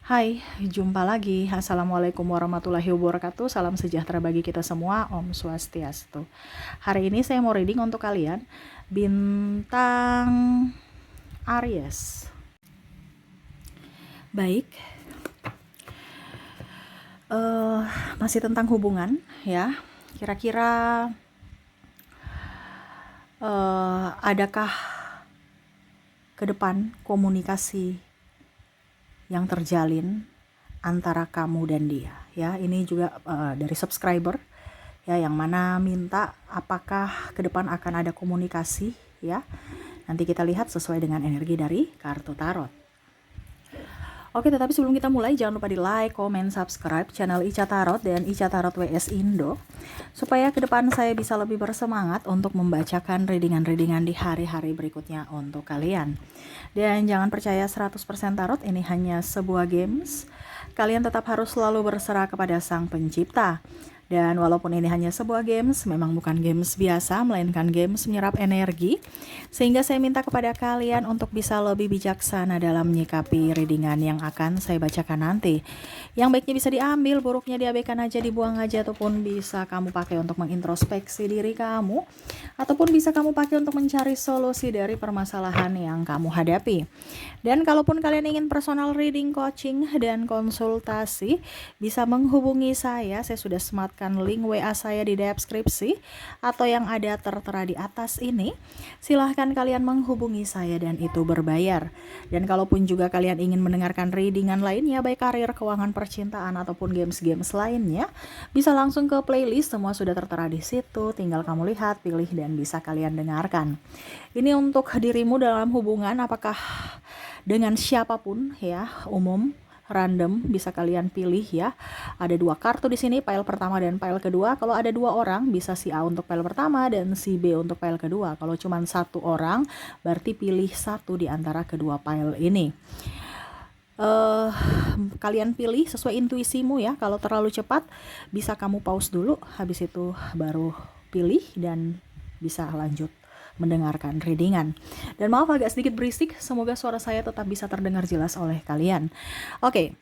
Hai, jumpa lagi. Assalamualaikum warahmatullahi wabarakatuh. Salam sejahtera bagi kita semua. Om Swastiastu. Hari ini saya mau reading untuk kalian bintang Aries. Baik, masih tentang hubungan ya. Kira-kira adakah ke depan komunikasi yang terjalin antara kamu dan dia ya. Ini juga dari subscriber ya, yang mana minta apakah ke depan akan ada komunikasi ya. Nanti kita lihat sesuai dengan energi dari kartu tarot. Oke, tetapi sebelum kita mulai jangan lupa di like, comment, subscribe channel Ica Tarot dan Ica Tarot WS Indo, supaya ke depan saya bisa lebih bersemangat untuk membacakan readingan-readingan di hari-hari berikutnya untuk kalian. Dan jangan percaya 100% tarot ini hanya sebuah games. Kalian tetap harus selalu berserah kepada Sang Pencipta. Dan walaupun ini hanya sebuah games, memang bukan games biasa, melainkan games menyerap energi. Sehingga saya minta kepada kalian untuk bisa lebih bijaksana dalam menyikapi readingan yang akan saya bacakan nanti. Yang baiknya bisa diambil, buruknya diabaikan aja, dibuang aja, ataupun bisa kamu pakai untuk mengintrospeksi diri kamu, ataupun bisa kamu pakai untuk mencari solusi dari permasalahan yang kamu hadapi. Dan kalaupun kalian ingin personal reading, coaching, dan konsultasi, bisa menghubungi saya sudah sematkan link WA saya di deskripsi atau yang ada tertera di atas ini. Silahkan kalian menghubungi saya dan itu berbayar. Dan kalaupun juga kalian ingin mendengarkan readingan lainnya, baik karir, keuangan, percintaan, ataupun games-games lainnya, bisa langsung ke playlist, semua sudah tertera di situ. Tinggal kamu lihat, pilih, dan bisa kalian dengarkan. Ini untuk dirimu dalam hubungan, apakah dengan siapapun ya, umum, random, bisa kalian pilih ya. Ada 2 kartu di sini, pile pertama dan pile kedua. Kalau ada 2 orang, bisa si A untuk pile pertama dan si B untuk pile kedua. Kalau cuma 1 orang, berarti pilih 1 di antara kedua pile ini. Kalian pilih sesuai intuisimu ya. Kalau terlalu cepat, bisa kamu pause dulu, habis itu baru pilih dan bisa lanjut mendengarkan readingan. Dan maaf agak sedikit berisik, semoga suara saya tetap bisa terdengar jelas oleh kalian. Oke,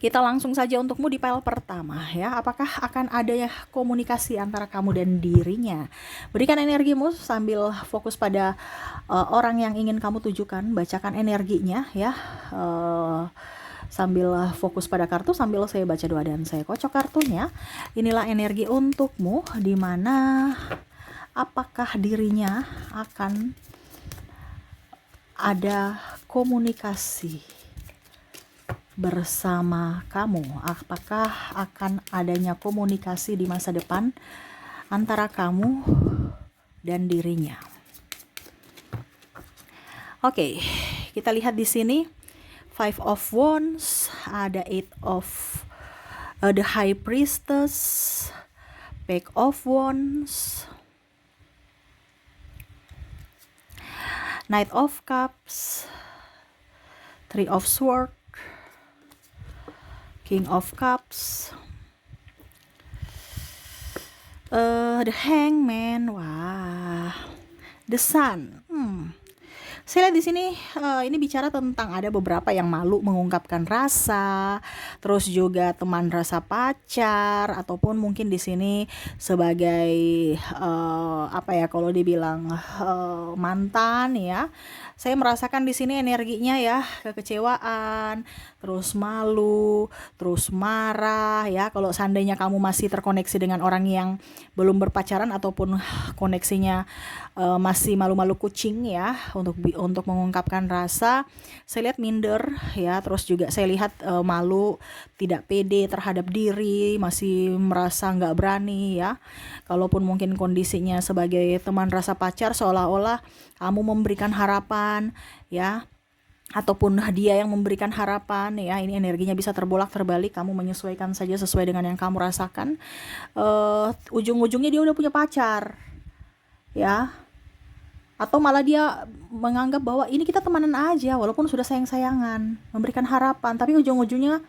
kita langsung saja untukmu di pile pertama ya. Apakah akan ada ya komunikasi antara kamu dan dirinya? Berikan energimu sambil fokus pada orang yang ingin kamu tujukan. Bacakan energinya ya. Sambil fokus pada kartu, sambil saya baca doa dan saya kocok kartunya. Inilah energi untukmu, di mana apakah dirinya akan ada komunikasi bersama kamu? Apakah akan adanya komunikasi di masa depan antara kamu dan dirinya? Oke, kita lihat di sini 5 of Wands, ada 8 of the High Priestess, Page of Wands, Knight of Cups, 3 of Swords, King of Cups, the Hangman, wah, the Sun. Saya lihat di sini ini bicara tentang ada beberapa yang malu mengungkapkan rasa, terus juga teman rasa pacar, ataupun mungkin di sini sebagai apa ya, kalau dibilang mantan ya. Saya merasakan di sini energinya ya, kekecewaan, terus malu, terus marah ya. Kalau seandainya kamu masih terkoneksi dengan orang yang belum berpacaran ataupun koneksinya masih malu-malu kucing ya, untuk mengungkapkan rasa, saya lihat minder ya. Terus juga saya lihat malu, tidak pede terhadap diri, masih merasa nggak berani ya. Kalaupun mungkin kondisinya sebagai teman rasa pacar, seolah-olah kamu memberikan harapan ya, ataupun dia yang memberikan harapan ya. Ini energinya bisa terbolak terbalik, kamu menyesuaikan saja sesuai dengan yang kamu rasakan. Ujung-ujungnya dia udah punya pacar ya, atau malah dia menganggap bahwa ini kita temenan aja walaupun sudah sayang-sayangan, memberikan harapan, tapi ujung-ujungnya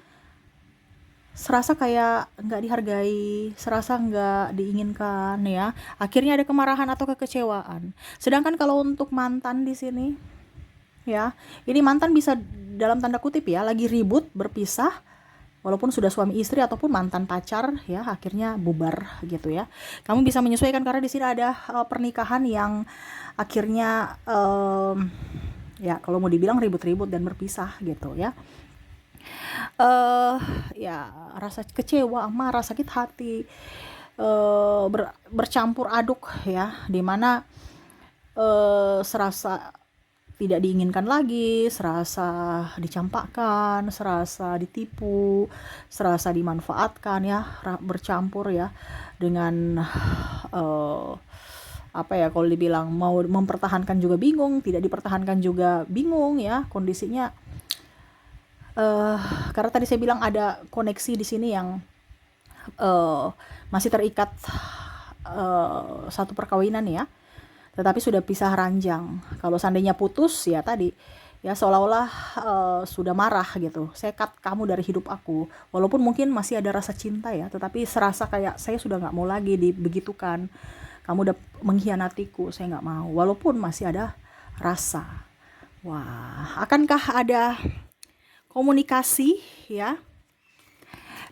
serasa kayak nggak dihargai, serasa nggak diinginkan ya. Akhirnya ada kemarahan atau kekecewaan. Sedangkan kalau untuk mantan di sini ya, ini mantan bisa dalam tanda kutip ya, lagi ribut, berpisah, walaupun sudah suami istri ataupun mantan pacar ya, akhirnya bubar gitu ya. Kamu bisa menyesuaikan karena di sini ada pernikahan yang akhirnya ya kalau mau dibilang ribut-ribut dan berpisah gitu ya. Ya rasa kecewa, marah, sakit hati, bercampur aduk ya, dimana serasa tidak diinginkan lagi, serasa dicampakkan, serasa ditipu, serasa dimanfaatkan ya, bercampur ya dengan apa ya, kalau dibilang mau mempertahankan juga bingung, tidak dipertahankan juga bingung ya kondisinya. Karena tadi saya bilang ada koneksi di sini yang masih terikat satu perkawinan ya, tetapi sudah pisah ranjang. Kalau seandainya putus ya tadi ya, seolah-olah sudah marah gitu, saya cut kamu dari hidup aku, walaupun mungkin masih ada rasa cinta ya, tetapi serasa kayak saya sudah nggak mau lagi dibegitukan, kamu udah mengkhianatiku, saya nggak mau, walaupun masih ada rasa. Wah, akankah ada komunikasi ya?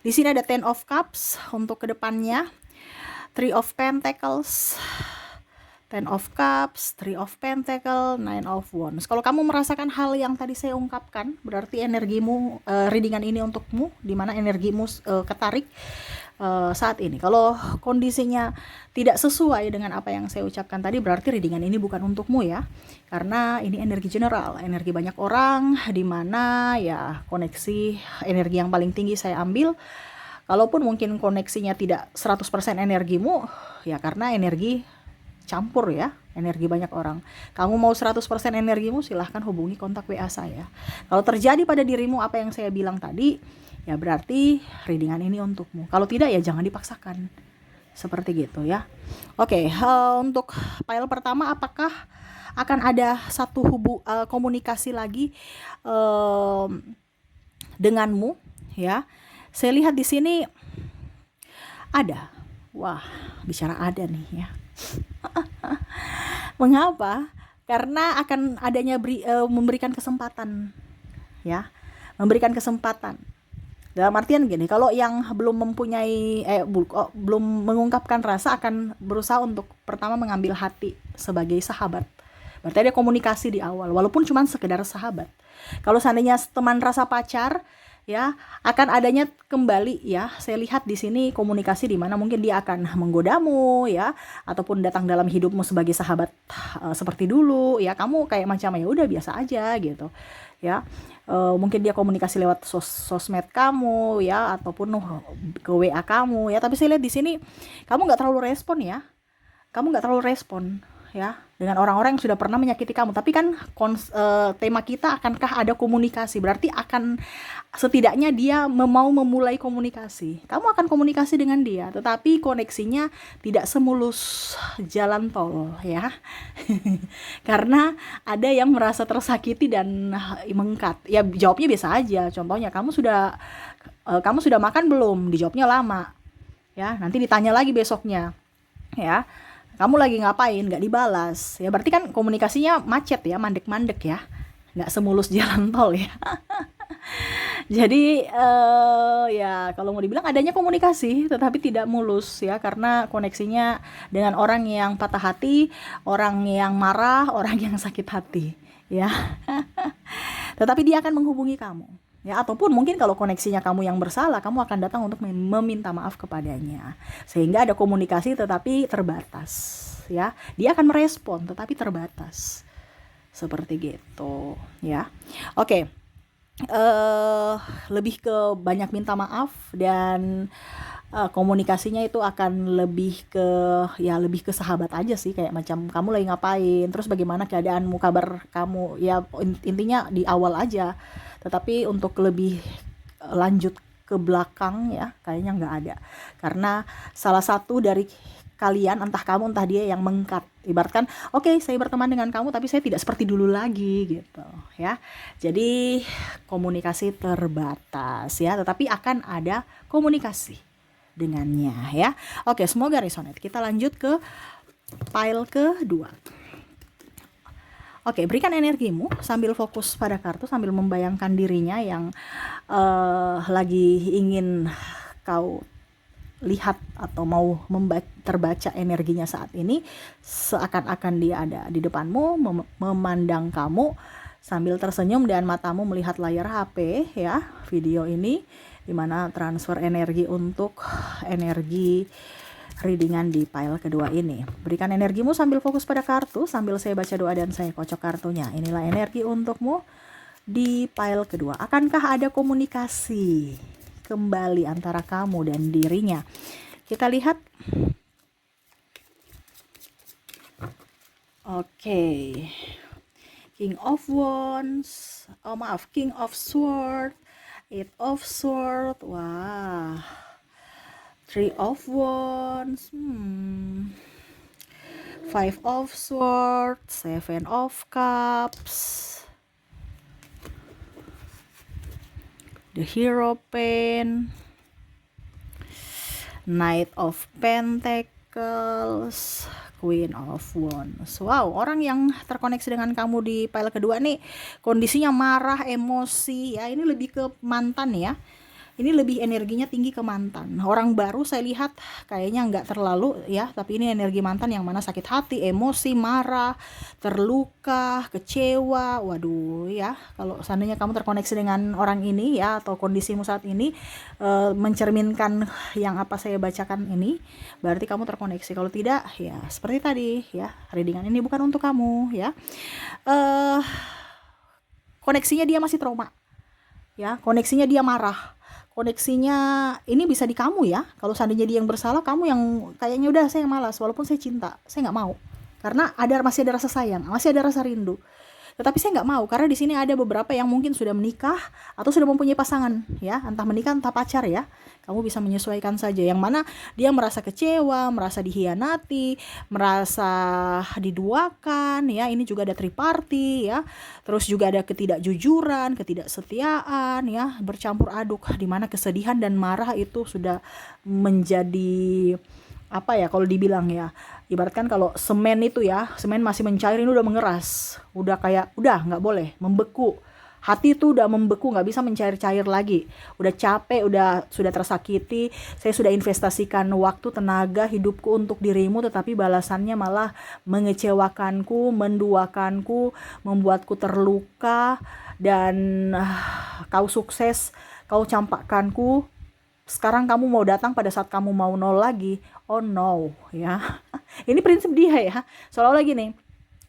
Di sini ada Ten of Cups untuk kedepannya, Three of Pentacles, Ten of Cups, Three of Pentacles, Nine of Wands. Kalau kamu merasakan hal yang tadi saya ungkapkan, berarti energimu, readingan ini untukmu, dimana energimu ketarik saat ini. Kalau kondisinya tidak sesuai dengan apa yang saya ucapkan tadi, berarti readingan ini bukan untukmu ya, karena ini energi general, energi banyak orang, dimana ya koneksi energi yang paling tinggi saya ambil. Kalaupun mungkin koneksinya tidak 100% energimu ya, karena energi campur ya, energi banyak orang. Kamu mau 100% energimu, silahkan hubungi kontak WA saya. Kalau terjadi pada dirimu apa yang saya bilang tadi, ya berarti readingan ini untukmu. Kalau tidak ya jangan dipaksakan. Seperti gitu ya. Oke, untuk pile pertama, apakah akan ada satu komunikasi lagi denganmu ya? Saya lihat di sini ada. Wah, bicara ada nih ya. Mengapa? Karena akan adanya memberikan kesempatan ya. Memberikan kesempatan. Dalam artian gini, kalau yang belum mempunyai belum mengungkapkan rasa akan berusaha untuk pertama mengambil hati sebagai sahabat. Berarti ada komunikasi di awal, walaupun cuma sekedar sahabat. Kalau seandainya teman rasa pacar, ya akan adanya kembali ya. Saya lihat di sini komunikasi di mana mungkin dia akan menggodamu ya, ataupun datang dalam hidupmu sebagai sahabat seperti dulu ya. Kamu kayak macam ya udah biasa aja gitu ya. Mungkin dia komunikasi lewat sosmed kamu ya, ataupun ke WA kamu ya. Tapi saya lihat di sini kamu nggak terlalu respon ya. Kamu nggak terlalu respon ya dengan orang-orang yang sudah pernah menyakiti kamu. Tapi kan tema kita akankah ada komunikasi, berarti akan setidaknya dia mau memulai komunikasi. Kamu akan komunikasi dengan dia, tetapi koneksinya tidak semulus jalan tol ya. Karena ada yang merasa tersakiti dan mengkat. Ya jawabnya biasa aja. Contohnya kamu sudah makan belum? Dijawabnya lama. Ya, nanti ditanya lagi besoknya. Ya. Kamu lagi ngapain, nggak dibalas ya, berarti kan komunikasinya macet ya, mandek-mandek ya, nggak semulus jalan tol ya. Jadi ya kalau mau dibilang adanya komunikasi tetapi tidak mulus ya, karena koneksinya dengan orang yang patah hati, orang yang marah, orang yang sakit hati ya. Tetapi dia akan menghubungi kamu ya, ataupun mungkin kalau koneksinya kamu yang bersalah, kamu akan datang untuk meminta maaf kepadanya, sehingga ada komunikasi tetapi terbatas ya. Dia akan merespon tetapi terbatas, seperti gitu ya. Oke, lebih ke banyak minta maaf dan komunikasinya itu akan lebih ke sahabat aja sih, kayak macam kamu lagi ngapain, terus bagaimana keadaanmu, kabar kamu ya, intinya di awal aja. Tetapi untuk lebih lanjut ke belakang ya kayaknya nggak ada, karena salah satu dari kalian, entah kamu entah dia, yang mengkat. Ibaratkan, oke, saya berteman dengan kamu tapi saya tidak seperti dulu lagi gitu ya. Jadi komunikasi terbatas ya, tetapi akan ada komunikasi dengannya ya. Oke, semoga resonate. Kita lanjut ke pile kedua. Oke, berikan energimu sambil fokus pada kartu, sambil membayangkan dirinya yang lagi ingin kau lihat atau mau terbaca energinya saat ini. Seakan-akan dia ada di depanmu, memandang kamu sambil tersenyum dan matamu melihat layar HP ya, video ini, dimana transfer energi untuk energi readingan di pile kedua ini. Berikan energimu sambil fokus pada kartu, sambil saya baca doa dan saya kocok kartunya. Inilah energi untukmu di pile kedua. Akankah ada komunikasi kembali antara kamu dan dirinya? Kita lihat. Oke. King of Wands. Oh maaf, King of Swords. Eight of Swords. Wah. Three of Wands, Five of Swords, Seven of Cups, the Hierophant, Knight of Pentacles, Queen of Wands. Wow, orang yang terkoneksi dengan kamu di pile kedua nih kondisinya marah, emosi ya. Ini lebih ke mantan ya. Ini lebih energinya tinggi ke mantan. Orang baru saya lihat kayaknya nggak terlalu ya, tapi ini energi mantan yang mana sakit hati, emosi, marah, terluka, kecewa. Waduh ya, kalau seandainya kamu terkoneksi dengan orang ini ya, atau kondisimu saat ini mencerminkan yang apa saya bacakan ini, berarti kamu terkoneksi. Kalau tidak ya seperti tadi ya, readingan ini bukan untuk kamu ya. Koneksinya dia masih trauma ya, koneksinya dia marah, koneksinya ini bisa di kamu ya. Kalau seandainya dia yang bersalah, kamu yang kayaknya udah saya malas, walaupun saya cinta, saya nggak mau, karena masih ada rasa sayang, masih ada rasa rindu. Tetapi saya nggak mau, karena di sini ada beberapa yang mungkin sudah menikah atau sudah mempunyai pasangan ya, entah menikah entah pacar ya. Kamu bisa menyesuaikan saja, yang mana dia merasa kecewa, merasa dihianati, merasa diduakan ya. Ini juga ada triparty ya. Terus juga ada ketidakjujuran, ketidaksetiaan ya, bercampur aduk, di mana kesedihan dan marah itu sudah menjadi apa ya, kalau dibilang ya, ibaratkan kalau semen itu ya, semen masih mencair, ini udah mengeras, udah kayak udah nggak boleh, membeku. Hati itu udah membeku, nggak bisa mencair-cair lagi, udah capek, sudah tersakiti. Saya sudah investasikan waktu, tenaga, hidupku untuk dirimu, tetapi balasannya malah mengecewakanku, menduakanku, membuatku terluka, dan kau sukses, kau campakkanku. Sekarang kamu mau datang pada saat kamu mau nol lagi. Oh no ya. Ini prinsip dia ya, seolah-olah gini,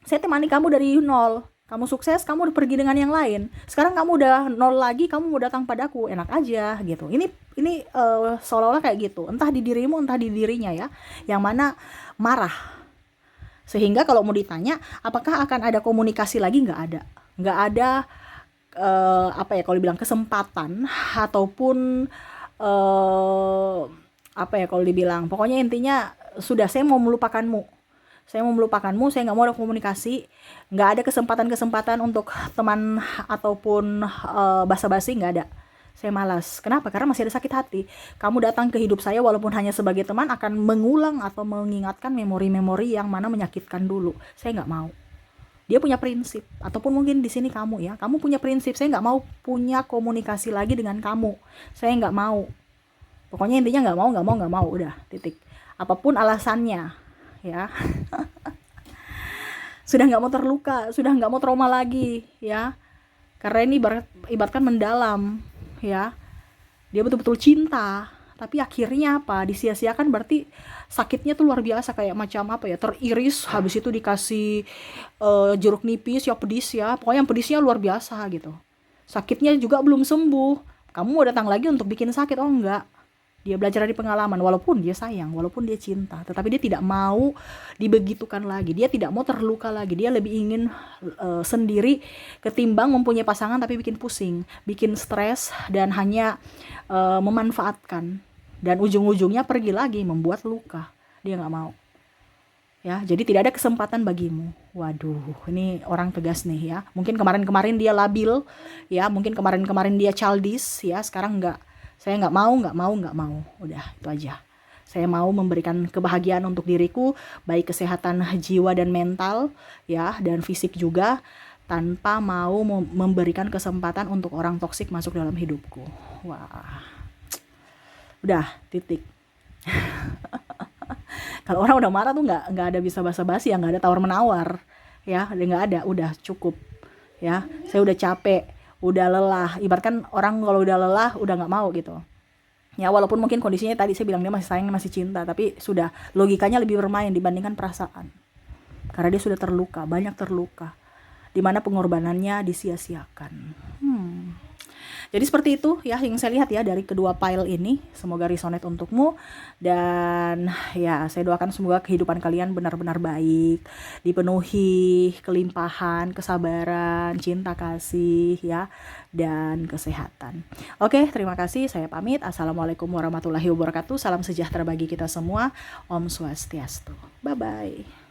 saya temani kamu dari nol, kamu sukses, kamu udah pergi dengan yang lain. Sekarang kamu udah nol lagi, kamu mau datang padaku, enak aja gitu. Ini seolah-olah kayak gitu, entah di dirimu entah di dirinya ya, yang mana marah. Sehingga kalau mau ditanya apakah akan ada komunikasi lagi, nggak ada apa ya, kalau dibilang kesempatan ataupun apa ya, kalau dibilang, pokoknya intinya sudah, saya mau melupakanmu, saya nggak mau ada komunikasi, nggak ada kesempatan untuk teman ataupun basa-basi, nggak ada. Saya malas. Kenapa? Karena masih ada sakit hati. Kamu datang ke hidup saya walaupun hanya sebagai teman, akan mengulang atau mengingatkan memori-memori yang mana menyakitkan dulu. Saya nggak mau. Dia punya prinsip, ataupun mungkin di sini kamu ya, kamu punya prinsip, saya nggak mau punya komunikasi lagi dengan kamu, saya nggak mau. Pokoknya intinya nggak mau, udah titik. Apapun alasannya ya. Sudah nggak mau terluka, sudah nggak mau trauma lagi ya, karena ini ibaratkan mendalam ya. Dia betul-betul cinta, tapi akhirnya apa, disia-siakan. Berarti sakitnya tuh luar biasa, kayak macam apa ya, teriris, habis itu dikasih jeruk nipis ya, pedis ya, pokoknya yang pedisnya luar biasa gitu. Sakitnya juga belum sembuh, kamu mau datang lagi untuk bikin sakit? Oh enggak. Dia belajar dari pengalaman, walaupun dia sayang, walaupun dia cinta, tetapi dia tidak mau dibegitukan lagi, dia tidak mau terluka lagi. Dia lebih ingin sendiri ketimbang mempunyai pasangan tapi bikin pusing, bikin stres, dan hanya memanfaatkan, dan ujung-ujungnya pergi lagi membuat luka. Dia nggak mau ya, jadi tidak ada kesempatan bagimu. Waduh, ini orang tegas nih ya. Mungkin kemarin-kemarin dia labil ya, mungkin kemarin-kemarin dia childish ya, sekarang enggak. Saya nggak mau, udah itu aja. Saya mau memberikan kebahagiaan untuk diriku, baik kesehatan jiwa dan mental, ya, dan fisik juga, tanpa mau memberikan kesempatan untuk orang toksik masuk dalam hidupku. Wah, udah, titik. Kalau orang udah marah tuh nggak ada bisa basa-basi ya, nggak ada tawar menawar, ya, nggak ada, udah cukup, ya. Saya udah capek, udah lelah. Ibaratkan orang kalau udah lelah, udah nggak mau gitu. Ya, walaupun mungkin kondisinya tadi saya bilang dia masih sayang, masih cinta, tapi sudah logikanya lebih bermain dibandingkan perasaan. Karena dia sudah terluka, banyak terluka, dimana pengorbanannya disia-siakan. Jadi seperti itu ya yang saya lihat ya dari kedua file ini. Semoga resonate untukmu, dan ya saya doakan semoga kehidupan kalian benar-benar baik, dipenuhi kelimpahan, kesabaran, cinta kasih ya, dan kesehatan. Oke, terima kasih, saya pamit. Assalamualaikum warahmatullahi wabarakatuh. Salam sejahtera bagi kita semua. Om Swastiastu. Bye bye.